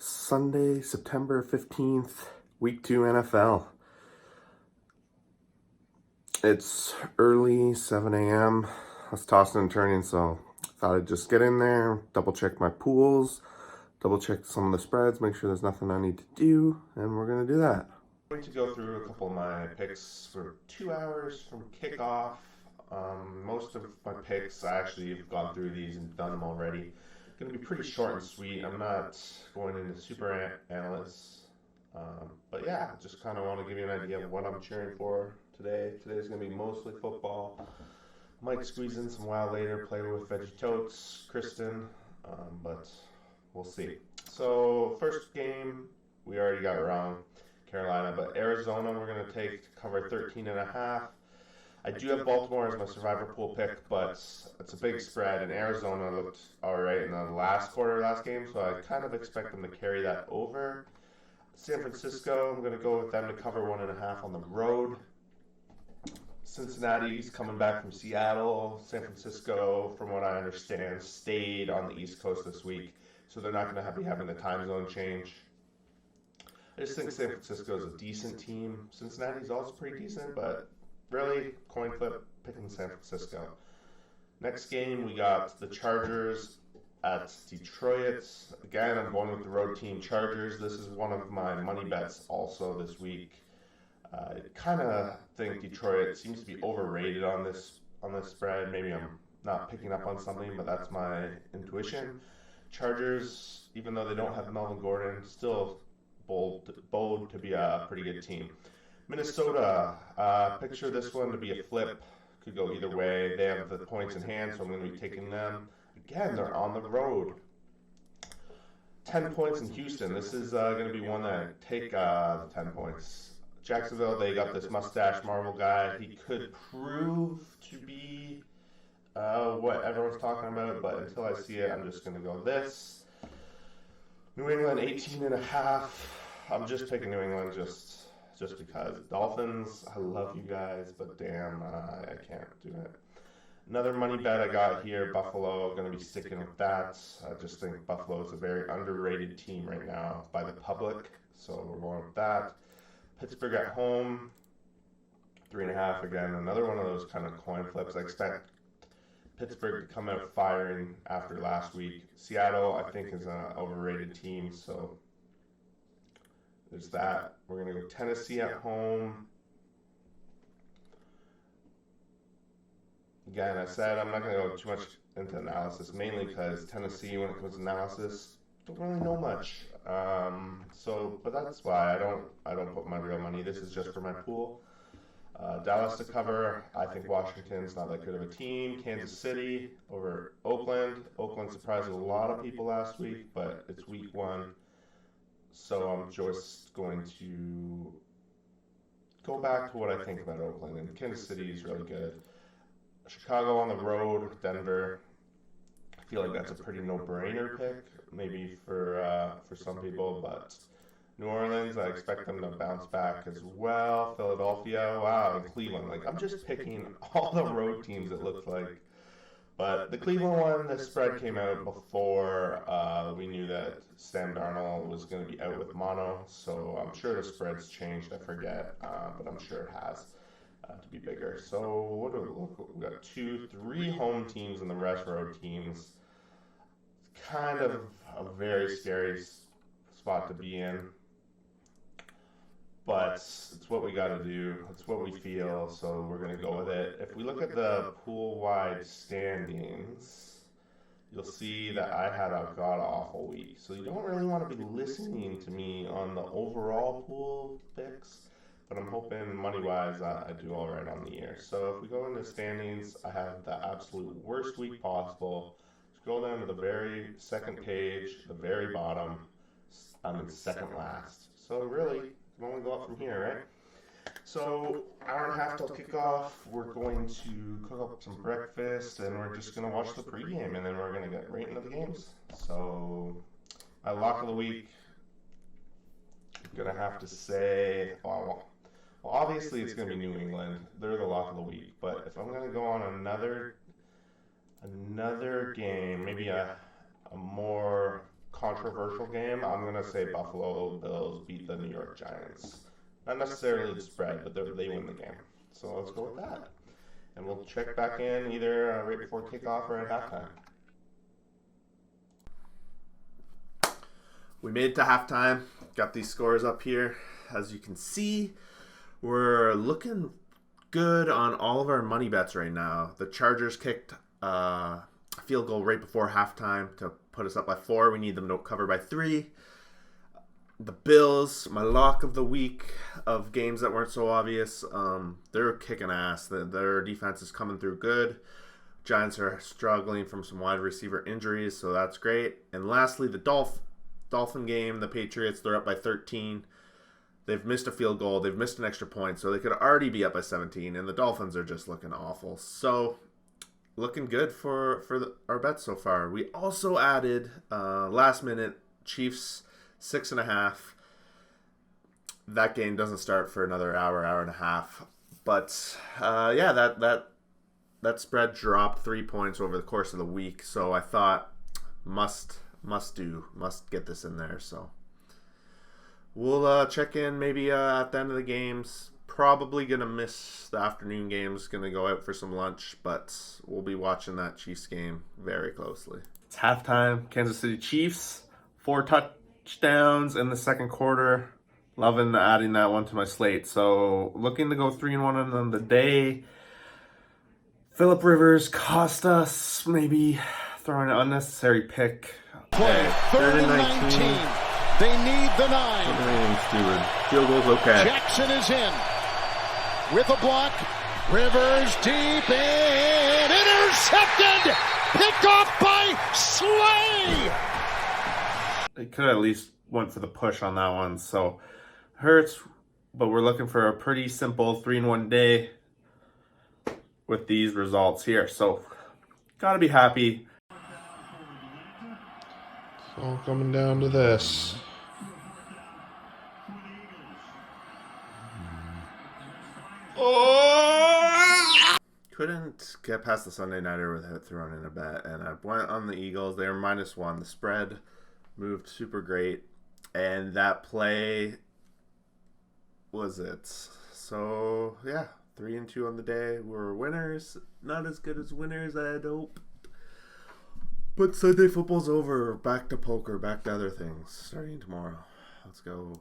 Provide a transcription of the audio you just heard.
Sunday, September 15th, Week 2 NFL. It's early, 7 a.m. I was tossing and turning, so I thought I'd just get in there, double check my pools, double check some of the spreads, make sure there's nothing I need to do, and we're going to do that. I'm going to go through a couple of my picks for 2 hours from kickoff. Most of my picks, I actually have gone through these and done them already. Going to be pretty short and sweet. I'm not going into super analysts. But yeah, just kind of want to give you an idea of what I'm cheering for today. Today's going to be mostly football. Might squeeze in some wild later, play with Veggie Totes, Kristen, but we'll see. So first game, we already got wrong, Carolina, but Arizona we're going to take to cover 13.5. I do have Baltimore as my survivor pool pick, but it's a big spread, and Arizona looked all right in the last quarter last game, so I kind of expect them to carry that over. San Francisco, I'm going to go with them to cover 1.5 on the road. Cincinnati's coming back from Seattle. San Francisco, from what I understand, stayed on the East Coast this week, so they're not going to be having the time zone change. I just think San Francisco is a decent team. Cincinnati's also pretty decent, but really, coin flip, picking San Francisco. Next game, we got the Chargers at Detroit. Again, I'm going with the road team Chargers. This is one of my money bets also this week. I kind of think Detroit seems to be overrated on this spread. Maybe I'm not picking up on something, but that's my intuition. Chargers, even though they don't have Melvin Gordon, still bold to be a pretty good team. Minnesota, picture this one to be a flip. Could go either way. They have the points in hand, so I'm going to be taking them. Again, they're on the road. 10 points in Houston. This is going to be one that I take the 10 points. Jacksonville, they got this mustache Marvel guy. He could prove to be what everyone's talking about, but until I see it, I'm just going to go this. New England, 18.5. I'm just picking New England just because. Dolphins, I love you guys, but damn, I can't do it. Another money bet I got here, Buffalo, going to be sticking with that. I just think Buffalo is a very underrated team right now by the public, so we're going with that. Pittsburgh at home, 3.5 again. Another one of those kind of coin flips. I expect Pittsburgh to come out firing after last week. Seattle, I think, is an overrated team, so there's that. We're going to go Tennessee at home. Again, I said I'm not going to go too much into analysis, mainly because Tennessee, when it comes to analysis, don't really know much. But that's why I don't put my real money. This is just for my pool. Dallas to cover. I think Washington's not that good of a team. Kansas City over Oakland. Oakland surprised a lot of people last week, but it's week 1. So I'm just going to go back to what I think about Oakland. And Kansas City is really good. Chicago on the road, Denver. I feel like that's a pretty no-brainer pick, maybe for some people, but New Orleans, I expect them to bounce back as well. Philadelphia, wow, and Cleveland. Like, I'm just picking all the road teams, it looks like. But the Cleveland one, the spread came out before we knew that Sam Darnold was going to be out with mono, so I'm sure the spread's changed, I forget, but I'm sure it has to be bigger. So what do we look? We've got 3 home teams and the rest road teams. It's kind of a very scary spot to be in, but it's what we got to do. It's what we feel, so we're going to go with it. If we look at the pool-wide standings, you'll see that I had a god-awful week. So you don't really want to be listening to me on the overall pool picks, but I'm hoping money-wise I do all right on the year. So if we go into standings, I have the absolute worst week possible. Scroll down to the very second page, the very bottom. I'm in second last. So really, can only go up from here, right? So, hour and a half till kickoff, we're going to cook up some breakfast, and we're just going to watch the pregame, and then we're going to get right into the games. So, my lock of the week, I'm going to have to say, well, obviously it's going to be New England. They're the lock of the week. But if I'm going to go on another game, maybe a more controversial game, I'm going to say Buffalo Bills beat the New York Giants. Not necessarily the spread, but they win the game. So let's go with that. And we'll check back in either right before kickoff or at halftime. We made it to halftime. Got these scores up here. As you can see, we're looking good on all of our money bets right now. The Chargers kicked a field goal right before halftime to put us up by 4. We need them to cover by 3. The Bills, my lock of the week of games that weren't so obvious, they're kicking ass. Their defense is coming through good. Giants are struggling from some wide receiver injuries, so that's great. And lastly, the Dolphin game, the Patriots, they're up by 13. They've missed a field goal. They've missed an extra point, so they could already be up by 17. And the Dolphins are just looking awful. So, looking good for our bets so far. We also added last minute Chiefs 6.5. That game doesn't start for another hour and a half. But yeah, that spread dropped 3 points over the course of the week. So I thought must get this in there. So we'll check in maybe at the end of the games. Probably gonna miss the afternoon games. Gonna go out for some lunch, but we'll be watching that Chiefs game very closely. It's halftime. Kansas City Chiefs, 4 touchdowns in the second quarter. Loving adding that one to my slate. So looking to go 3-1 on the day. Phillip Rivers cost us maybe throwing an unnecessary pick. Play, 3rd and 19. They need the 9. Stewart. Field goal's okay. Jackson is in. With a block. Rivers deep and intercepted. Picked off by Slay. They could at least went for the push on that one. So hurts, but we're looking for a pretty simple 3-1 day with these results here. So gotta be happy. It's all coming down to this. Couldn't get past the Sunday nighter without throwing in a bet, and I went on the Eagles. They were -1. The spread moved super great, and that play was it. So yeah, 3-2 on the day. We're winners. Not as good as winners, I had hoped. But Sunday football's over. Back to poker. Back to other things. Starting tomorrow. Let's go.